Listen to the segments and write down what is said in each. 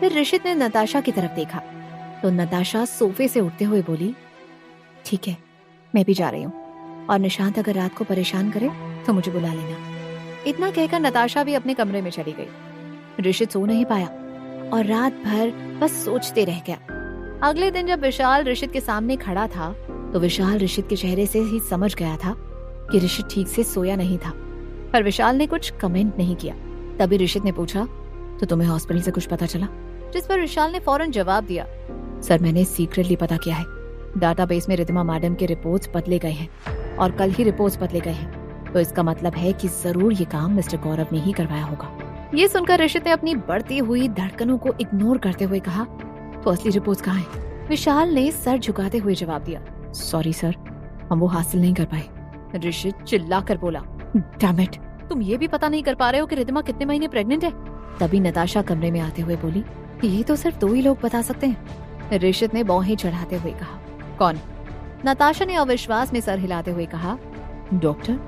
फिर ऋषित ने नताशा की तरफ देखा तो नताशा सोफे से उठते हुए बोली, ठीक है, मैं भी जा रही हूँ, और निशांत अगर रात को परेशान करे तो मुझे बुला लेना। इतना कहकर नताशा भी अपने कमरे में चली गई। ऋषित सो नहीं पाया और रात भर बस सोचते रह गया। अगले दिन जब विशाल ऋषित के सामने खड़ा था तो विशाल ऋषित के चेहरे से ही समझ गया था कि ऋषित ठीक से सोया नहीं था, पर विशाल ने कुछ कमेंट नहीं किया। तभी ऋषित ने पूछा, तो तुम्हें हॉस्पिटल से कुछ पता चला? जिस पर विशाल ने फौरन जवाब दिया, सर मैंने सीक्रेटली पता किया है, डाटाबेस में रिद्धिमा मैडम के रिपोर्ट्स बदले गए हैं और कल ही रिपोर्ट्स बदले गए हैं, तो इसका मतलब है कि जरूर ये काम मिस्टर गौरव ने ही करवाया होगा। ये सुनकर ऋषित ने अपनी बढ़ती हुई धड़कनों को इग्नोर करते हुए कहा, तो असली रिपोर्ट्स कहाँ हैं? विशाल ने सर झुकाते हुए जवाब दिया, सॉरी सर, हम वो हासिल नहीं कर पाए। ऋषित चिल्लाकर बोला, डैम इट, तुम ये भी पता नहीं कर पा रहे हो कि रिद्धिमा कितने महीने प्रेग्नेंट है? तभी नताशा कमरे में आते हुए बोली, ये तो सिर्फ 2 ही लोग बता सकते हैं। ऋषित ने बाहें चढ़ाते हुए कहा, कौन? नताशा ने अविश्वास में सर हिलाते हुए कहा, डॉक्टर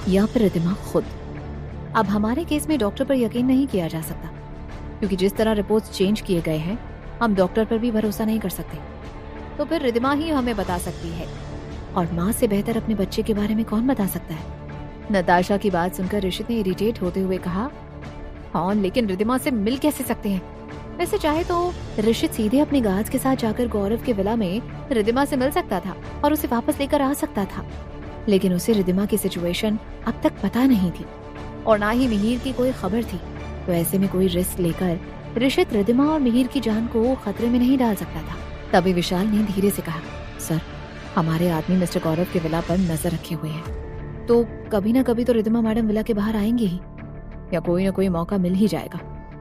या फिर रिद्धिमा खुद। अब हमारे केस में डॉक्टर पर यकीन नहीं किया जा सकता, क्योंकि जिस तरह रिपोर्ट्स चेंज किए गए हैं हम डॉक्टर पर भी भरोसा नहीं कर सकते। तो फिर रिद्धिमा ही हमें बता सकती है, और माँ से बेहतर अपने बच्चे के बारे में कौन बता सकता है? नताशा की बात सुनकर ऋषित ने इरिटेट होते हुए कहा, हाँ लेकिन रिद्धिमा से मिल कैसे सकते हैं? वैसे चाहे तो ऋषित सीधे अपने गार्ड्स के साथ जाकर गौरव के विला में रिद्धिमा से मिल सकता था और उसे वापस लेकर आ सकता था, लेकिन उसे रिद्धिमा की सिचुएशन अब तक पता नहीं थी और ना ही मिहिर की कोई खबर थी। तो ऐसे में कोई रिस्क लेकर ऋषित रिद्धिमा और मिहिर की जान को खतरे में नहीं डाल सकता था। तभी विशाल ने धीरे से कहा, सर हमारे आदमी मिस्टर गौरव के विला पर नजर रखे हुए हैं, तो कभी ना कभी तो रिद्धिमा मैडम विला के बाहर आएंगे ही, या कोई ना कोई मौका मिल ही जाएगा।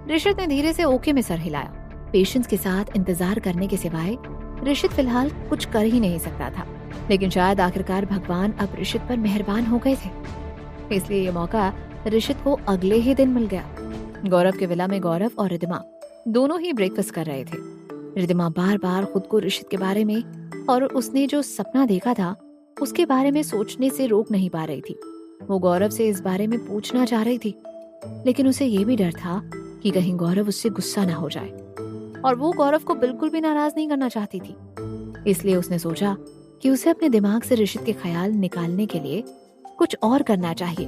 ऋषित ने धीरे से ओके में सर हिलाया। पेशेंस के साथ इंतजार करने के सिवाय ऋषित फिलहाल कुछ कर ही नहीं सकता था, लेकिन शायद आखिरकार भगवान अब ऋषित पर मेहरबान हो गए थे, इसलिए ये मौका ऋषित को अगले ही दिन मिल गया। गौरव के विला में गौरव और रिद्धिमा दोनों ही ब्रेकफास्ट कर रहे थे। रिद्धिमा बार बार खुद को ऋषित के बारे में और उसने जो सपना देखा था उसके बारे में सोचने से रोक नहीं पा रही थी। वो गौरव से इस बारे में पूछना चाह रही थी, लेकिन उसे ये भी डर था कि कहीं गौरव उससे गुस्सा ना हो जाए, और वो गौरव को बिल्कुल भी नाराज नहीं करना चाहती थी। इसलिए उसने सोचा कि उसे अपने दिमाग से ऋषित के ख्याल निकालने के लिए कुछ और करना चाहिए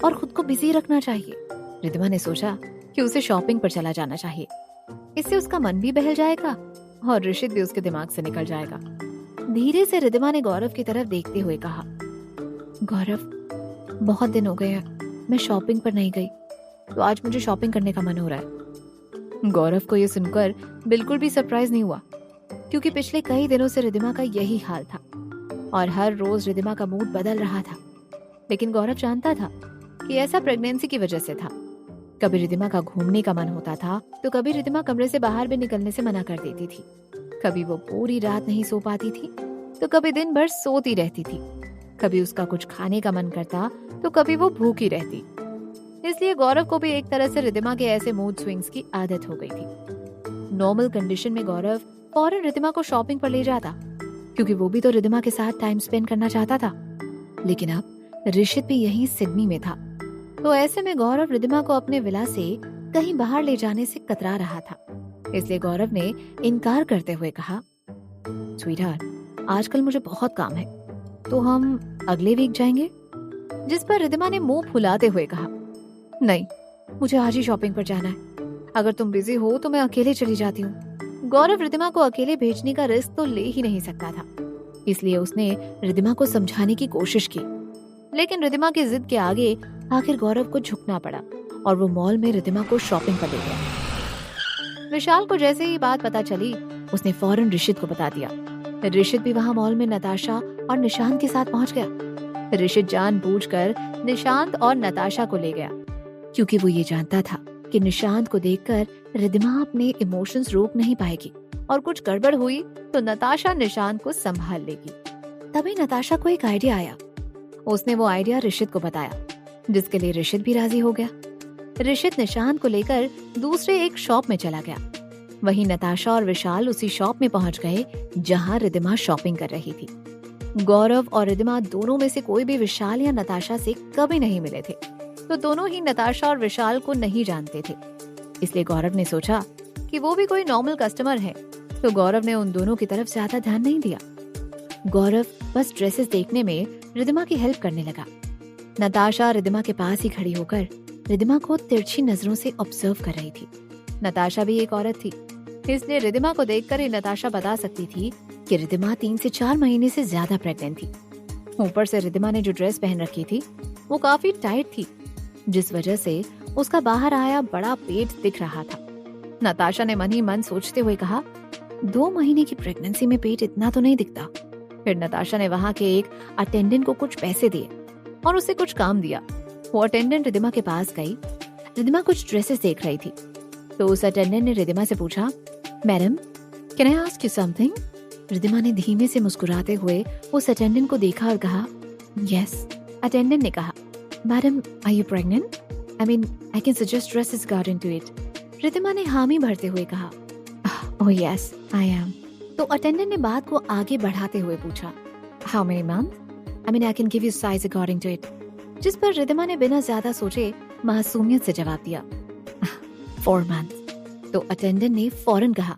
और खुद को बिजी रखना चाहिए। रिद्धिमा ने सोचा कि उसे शॉपिंग पर चला जाना चाहिए, इससे उसका मन भी बहल जाएगा और ऋषित भी उसके दिमाग से निकल जाएगा। धीरे से रिद्धिमा ने गौरव की तरफ देखते हुए कहा, गौरव बहुत दिन हो गए हैं मैं शॉपिंग पर नहीं गई, तो आज मुझे शॉपिंग करने का मन हो रहा है। गौरव को यह सुनकर बिल्कुल भी सरप्राइज नहीं हुआ, क्योंकि पिछले कई दिनों से रिद्धिमा का यही हाल था और हर रोज रिद्धिमा का मूड बदल रहा था। लेकिन गौरव जानता था कि ऐसा प्रेगनेंसी की वजह से था। कभी रिद्धिमा का घूमने का मन होता था तो कभी रिद्धिमा कमरे से बाहर भी निकलने से मना कर देती थी। कभी वो पूरी रात नहीं सो पाती थी तो कभी दिन भर सोती रहती थी। कभी उसका कुछ खाने का मन करता तो कभी वो भूखी रहती। इसलिए गौरव को भी एक तरह से रिद्धिमा के ऐसे मूड स्विंग्स की आदत हो गई थी। नॉर्मल कंडीशन में गौरव फौरन रिद्धिमा को शॉपिंग पर ले जाता, क्योंकि वो भी तो रिद्धिमा के साथ टाइम स्पेंड करना चाहता था। लेकिन अब ऋषित भी यहीं सिडनी में था, तो ऐसे में गौरव रिद्धिमा को अपने विला से कहीं बाहर ले जाने से कतरा रहा था। इसलिए गौरव ने इनकार करते हुए कहा, स्वीटहार्ट आजकल मुझे बहुत काम है, तो हम अगले वीक जाएंगे। जिस पर रिद्धिमा ने मुंह फुलाते हुए कहा, नहीं, मुझे आज ही शॉपिंग पर जाना है। अगर तुम बिजी हो तो मैं अकेले चली जाती हूँ। गौरव रिद्धिमा को अकेले भेजने का रिस्क तो ले ही नहीं सकता था, इसलिए उसने रिद्धिमा को समझाने की कोशिश की, लेकिन रिद्धिमा की जिद के आगे आखिर गौरव को झुकना पड़ा और वो मॉल में रिद्धिमा को शॉपिंग पर ले गया। विशाल को जैसे ही बात पता चली उसने फौरन ऋषित को बता दिया। ऋषित भी वहाँ मॉल में नताशा और निशांत के साथ पहुंच गया। ऋषित जानबूझकर निशांत और नताशा को ले गया, क्योंकि वो ये जानता था कि निशांत को देखकर रिद्धिमा अपने इमोशंस रोक नहीं पाएगी और कुछ गड़बड़ हुई तो नताशा निशांत को संभाल लेगी। तभी नताशा को एक आइडिया आया। उसने वो आइडिया ऋषित को बताया, जिसके लिए ऋषित भी राजी हो गया। ऋषित निशांत को लेकर दूसरे एक शॉप में चला गया। वहीं नताशा और विशाल उसी शॉप में पहुंच गए जहां रिद्धिमा शॉपिंग कर रही थी। गौरव और रिद्धिमा दोनों में से कोई भी विशाल या नताशा से कभी नहीं मिले थे, तो दोनों ही नताशा और विशाल को नहीं जानते थे। इसलिए गौरव ने सोचा कि वो भी कोई नॉर्मल कस्टमर है, तो गौरव ने उन दोनों की तरफ ज्यादा ध्यान नहीं दिया। गौरव बस ड्रेसेस देखने में रिदिमा की हेल्प करने लगा। नताशा रिदिमा के पास ही खड़ी होकर रिदिमा को तिरछी नजरों से ऑब्जर्व कर रही थी। नताशा भी एक औरत थी, इसलिए रिदिमा को देखकर ही नताशा बता सकती थी कि रिदिमा 3 से 4 महीने से ज्यादा प्रेग्नेंट थी। ऊपर से रिदिमा ने जो ड्रेस पहन रखी थी वो काफी टाइट थी, जिस वजह से उसका बाहर आया बड़ा पेट दिख रहा था। नताशा ने मन ही मन सोचते हुए कहा, 2 महीने की प्रेगनेंसी में पेट इतना तो नहीं दिखता। फिर नताशा ने वहां के एक अटेंडेंट को कुछ पैसे दिए और उसे कुछ काम दिया। वो अटेंडेंट रिदिमा के पास गई। रिदिमा कुछ ड्रेसेस देख रही थी, तो उस अटेंडेंट ने रिदिमा से पूछा, madam can I ask you something? Ridhima ने धीमे से मुस्कुराते हुए उस अटेंडेंट को देखा और कहा, यस। अटेंडेंट ने कहा, madam are you pregnant? I mean I can suggest dresses according to it. Ridhima ने हामी भरते हुए कहा, ओह यस आई एम। तो अटेंडेंट ने बात को आगे बढ़ाते हुए पूछा, how many month? I mean I can give you size according to it. जिस पर रिदिमा ने बिना ज्यादा सोचे मासूमियत से जवाब दिया, 4 months। तो अटेंडेंट ने फौरन कहा,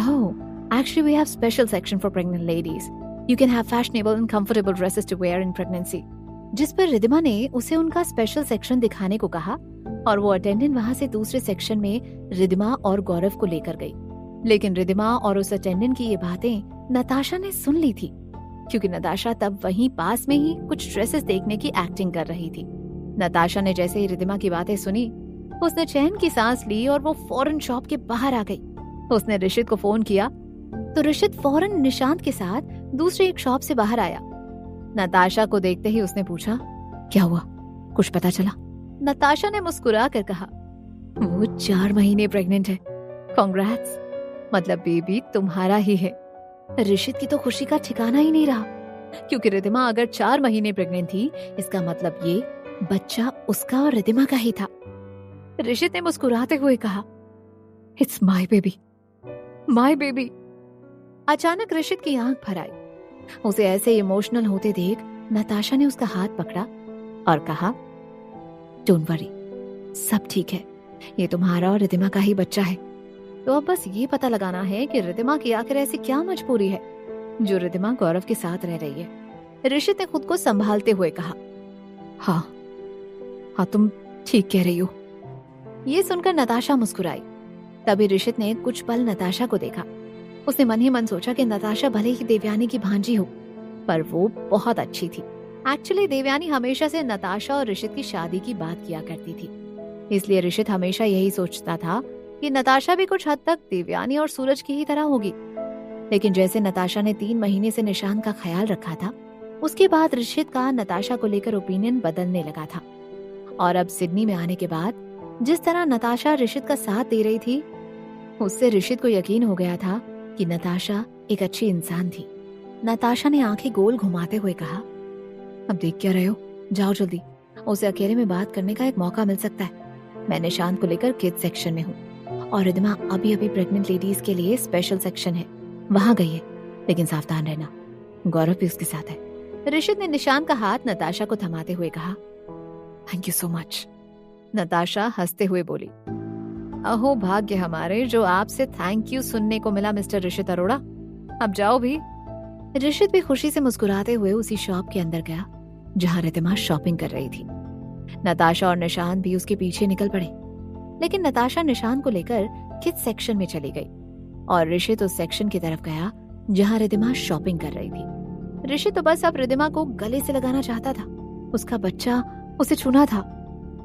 oh actually we have special section for pregnant ladies, you can have fashionable and comfortable dresses to wear in pregnancy. जिस पर रिदिमा ने उसे उनका स्पेशल सेक्शन दिखाने को कहा और वो अटेंडेंट वहां से दूसरे सेक्शन में रिदिमा और गौरव को लेकर गई। लेकिन रिदिमा और उस अटेंडेंट की ये बातें नताशा ने सुन ली थी, क्योंकि नताशा तब वहीं पास में ही कुछ ड्रेसेस देखने की एक्टिंग कर रही थी। नताशा ने जैसे ही रिदिमा की बातें सुनी, उसने चैन की सांस ली और वो फौरन शॉप के बाहर आ गई। उसने ऋषित को फोन किया तो ऋषित फौरन निशांत के साथ दूसरे एक शॉप से बाहर आया। नताशा को देखते ही उसने पूछा, क्या हुआ, कुछ पता चला? नताशा ने मुस्कुरा कर कहा, वो 4 महीने प्रेग्नेंट है। कांग्रेट्स, मतलब बेबी तुम्हारा ही है। ऋषित की तो खुशी का ठिकाना ही नहीं रहा, क्योंकि रिदिमा अगर 4 महीने प्रेग्नेंट थी, इसका मतलब ये बच्चा उसका और रिदिमा का ही था। ऋषित ने मुस्कुराते हुए कहा, it's my baby, my baby. अचानक ऋषित की आंख भर आई। उसे ऐसे इमोशनल होते देख नताशा ने उसका हाथ पकड़ा और कहा, डोंट वरी, सब ठीक है, ये तुम्हारा और रिदिमा का ही बच्चा है। तो अब बस ये पता लगाना है कि रिदिमा की आखिर ऐसी क्या मजबूरी है जो रिदिमा गौरव के साथ रह रही है। ऋषित ने खुद को संभालते हुए कहा, हाँ हाँ तुम ठीक कह रही हो। ये सुनकर नताशा मुस्कुराई। तभी ऋषित ने कुछ पल नताशा को देखा। उसने मन ही मन सोचा कि नताशा भले ही देवयानी की भांजी हो, पर वो बहुत अच्छी थी। एक्चुअली देवयानी हमेशा से नताशा और ऋषित की शादी की बात किया करती थी, इसलिए ऋषित हमेशा यही सोचता था कि नताशा भी कुछ हद तक देवयानी और सूरज की ही तरह होगी। लेकिन जैसे नताशा ने 3 महीने से निशांत का ख्याल रखा था, उसके बाद ऋषित का नताशा को लेकर ओपिनियन बदलने लगा था। और अब सिडनी में आने के बाद जिस तरह नताशा ऋषित का साथ दे रही थी, उससे ऋषित को यकीन हो गया था कि नताशा एक अच्छी इंसान थी। नताशा ने आंखें गोल घुमाते हुए कहा, अब देख क्या रहे हो, जाओ जल्दी, उसे अकेले में बात करने का एक मौका मिल सकता है। मैं निशांत को लेकर किड्स सेक्शन में हूँ और रिदिमा अभी अभी प्रेग्नेंट लेडीज के लिए स्पेशल सेक्शन है, वहां गई है, लेकिन सावधान रहना, गौरव भी उसके साथ है। ऋषित ने निशांत का हाथ नताशा को थमाते हुए कहा, thank you so much. Natasha हंसते हुए बोली, अहो भाग्य हमारे जो आपसे थैंक यू सुनने को मिला मिस्टर ऋषित अरोड़ा, अब जाओ भी। ऋषित भी खुशी से मुस्कुराते हुए उसी शॉप के अंदर गया जहां रिदिमा शॉपिंग कर रही थी। नताशा और निशांत भी उसके पीछे निकल पड़े, लेकिन नताशा निशांत को लेकर किड्स सेक्शन में चली गई और ऋषित उस सेक्शन की तरफ गया जहां रिदिमा शॉपिंग कर रही थी। ऋषित तो बस अब रिदिमा को गले से लगाना चाहता था, उसका बच्चा उसे छूना था,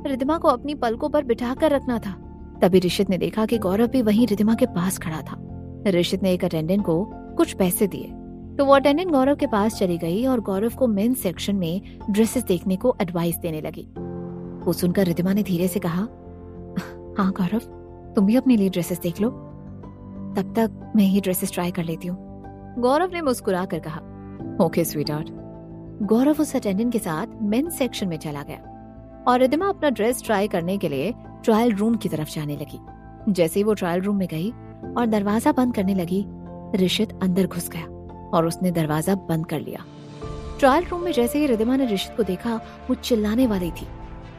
रिदिमा को अपनी पलकों पर बिठा कर रखना था। तभी ऋषित ने देखा कि गौरव भी वहीं रिदिमा के पास खड़ा था। ऋषित ने एक अटेंडेंट को कुछ पैसे दिए तो वो अटेंडेंट गौरव के पास चली गई और गौरव को मेंस सेक्शन में ड्रेसेस देखने को एडवाइस देने लगी। वो सुनकर रिदिमा ने धीरे से कहा, हाँ गौरव, तुम भी अपने लिए ड्रेसेस देख लो, तब तक मैं ये ड्रेसेस ट्राई कर लेती हूँ। गौरव ने मुस्कुरा कर कहा, ओके स्वीटहार्ट। गौरव उस अटेंडेंट के साथ मेंस सेक्शन में चला गया और रिदिमा अपना ड्रेस ट्राई करने के लिए ट्रायल रूम की तरफ जाने लगी। जैसे ही वो ट्रायल रूम में गई और दरवाजा बंद करने लगी, ऋषित अंदर घुस गया और उसने दरवाजा बंद कर लिया। ट्रायल रूम में जैसे ही रिदिमा ने ऋषित को देखा, वो चिल्लाने वाली थी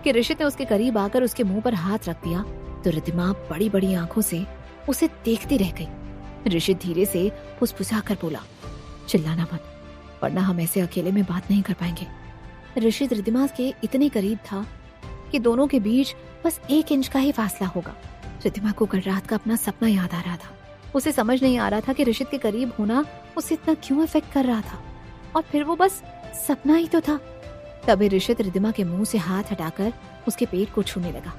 कि ऋषित ने उसके करीब आकर उसके मुंह पर हाथ रख दिया तो रिदिमा बड़ी बड़ी आंखों से उसे देखती रह गई। ऋषित धीरे से फुसफुसा कर बोला, चिल्लाना मत, वरना हम ऐसे अकेले में बात नहीं कर पाएंगे। ऋषित रिद्धिमा के इतने करीब था कि दोनों के बीच बस 1 इंच का ही फासला होगा। रिद्धिमा को कल रात का अपना सपना याद आ रहा था। उसे समझ नहीं आ रहा था कि ऋषित के करीब होना उसे इतना क्यों अफेक्ट कर रहा था, और फिर वो बस सपना ही तो था। तभी ऋषित रिद्धिमा के मुंह से हाथ हटाकर उसके पेट को छूने लगा।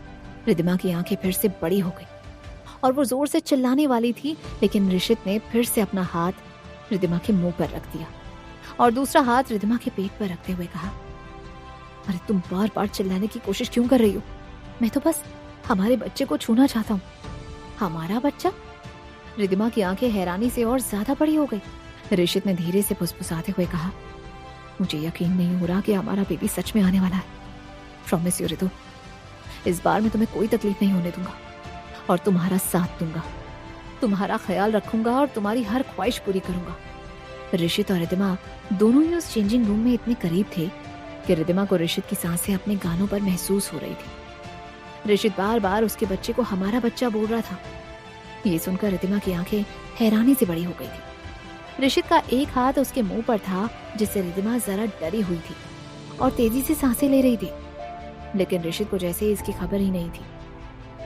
रिद्धिमा की आंखें फिर से बड़ी हो गई और वो जोर से चिल्लाने वाली थी, लेकिन ऋषित ने फिर से अपना हाथ रिद्धिमा के मुंह पर रख दिया और दूसरा हाथ रिद्धिमा के पेट पर रखते हुए कहा, अरे तुम बार बार चिल्लाने की कोशिश क्यों कर रही हो? मैं तो बस हमारे बच्चे को छूना चाहता हूँ। हमारा बच्चा? रिद्धिमा की आंखें हैरानी से और ज्यादा बड़ी हो गई। ऋषित ने धीरे से फुसफुसाते हुए कहा, मुझे यकीन नहीं हो रहा कि हमारा बेबी सच में आने वाला है। प्रॉमिस यू रितु, इस बार मैं तुम्हें कोई तकलीफ नहीं होने दूंगा और तुम्हारा साथ दूंगा, तुम्हारा ख्याल रखूंगा और तुम्हारी हर ख्वाहिश पूरी करूंगा। ऋषित और रिद्धिमा दोनों ही उस चेंजिंग रूम में इतने करीब थे कि रिद्धिमा को ऋषित की सांसें अपने गानों पर महसूस हो रही थी। ऋषित बार बार उसके बच्चे को हमारा बच्चा बोल रहा था। ये सुनकर रिद्धिमा की आंखें हैरानी से बड़ी हो गई थी। ऋषित का एक हाथ उसके मुंह पर था, जिससे रिद्धिमा जरा डरी हुई थी और तेजी से सांसें ले रही थी, लेकिन ऋषित को जैसे इसकी खबर ही नहीं थी।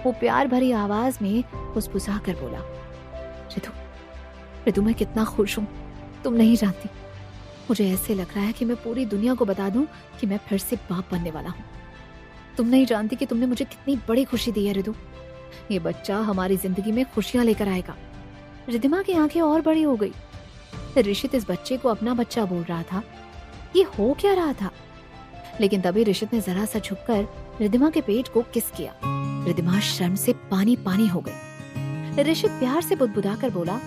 वो प्यार भरी आवाज में फुसफुसा कर बोला, रितु, रितु मैं कितना खुश हूँ, तुम नहीं जानती। मुझे ऐसे लग रहा है कि मैं पूरी दुनिया को बता दूं कि मैं फिर से बाप बनने वाला हूँ। तुम नहीं जानती कि तुमने मुझे कितनी बड़ी खुशी दी है रितु। ये बच्चा हमारी जिंदगी में खुशियां लेकर आएगा। रिद्धिमा की आंखें और बड़ी हो गई। ऋषित इस बच्चे को अपना बच्चा बोल रहा था। ये हो क्या रहा था? लेकिन तभी ऋषित ने जरा सा झुककर रिद्धिमा के पेट को किस किया। रिद्धिमा शर्म से पानी पानी हो गई। ऋषित प्यार से बुदबुदाकर बोला,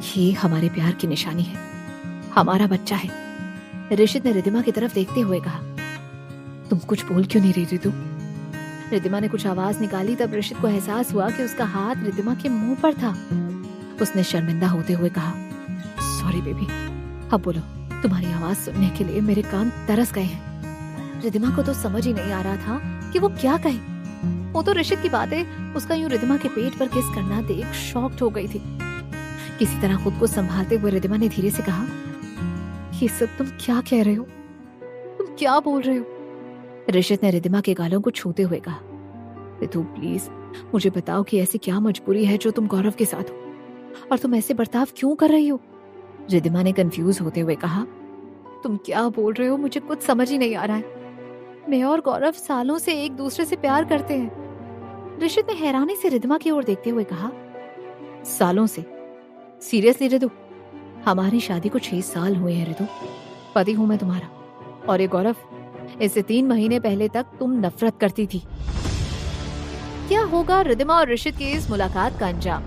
ये हमारे प्यार की निशानी है, हमारा बच्चा है। ऋषित ने रिद्धिमा की तरफ देखते हुए कहा, तुम कुछ बोल क्यों नहीं रही रितु? रिद्धिमा ने कुछ आवाज निकाली। तब ऋषित को एहसास हुआ कि उसका हाथ रिद्धिमा के मुंह पर था। उसने शर्मिंदा होते हुए कहा, सॉरी बेबी। अब बोलो, तुम्हारी आवाज सुनने के लिए मेरे कान तरस गए हैं। रिद्धिमा को तो समझ ही नहीं आ रहा था कि वो क्या कहे। वो तो ऋषित की बातें उसका यूं रिद्धिमा के पेट पर किस करना देख शॉक्ड हो गई थी। किसी तरह खुद को संभालते हुए रिद्धिमा ने धीरे से कहा, ये सब तुम क्या कह रहे हो? तुम क्या बोल रहे हो? ऋषित ने रिद्धिमा के गालों को छूते हुए कहा, रितु प्लीज मुझे बताओ कि ऐसी क्या मजबूरी है जो तुम गौरव के साथ हो, और तुम ऐसे बर्ताव क्यों कर रही हो? रिद्धिमा ने कंफ्यूज होते हुए कहा, तुम क्या बोल रहे हो? मुझे कुछ समझ ही नहीं आ रहा है। मैं और गौरव सालों से एक दूसरे से प्यार करते हैं। ऋषित ने हैरानी से रिद्धिमा की ओर देखते हुए कहा, सालों से? सीरियसली रितु? हमारी शादी को 6 साल हुए हैं रितु। पति हूं मैं तुम्हारा। और ये गौरव, इससे 3 महीने पहले तक तुम नफरत करती थी। क्या होगा रिद्धिमा और ऋषित की इस मुलाकात का अंजाम?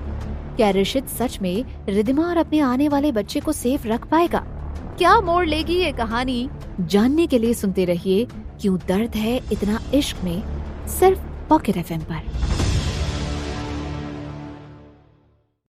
क्या ऋषित सच में रिद्धिमा और अपने आने वाले बच्चे को सेफ रख पाएगा? क्या मोड़ लेगी ये कहानी? जानने के लिए सुनते रहिए क्यों दर्द है इतना इश्क में, सिर्फ पॉकेट FM पर।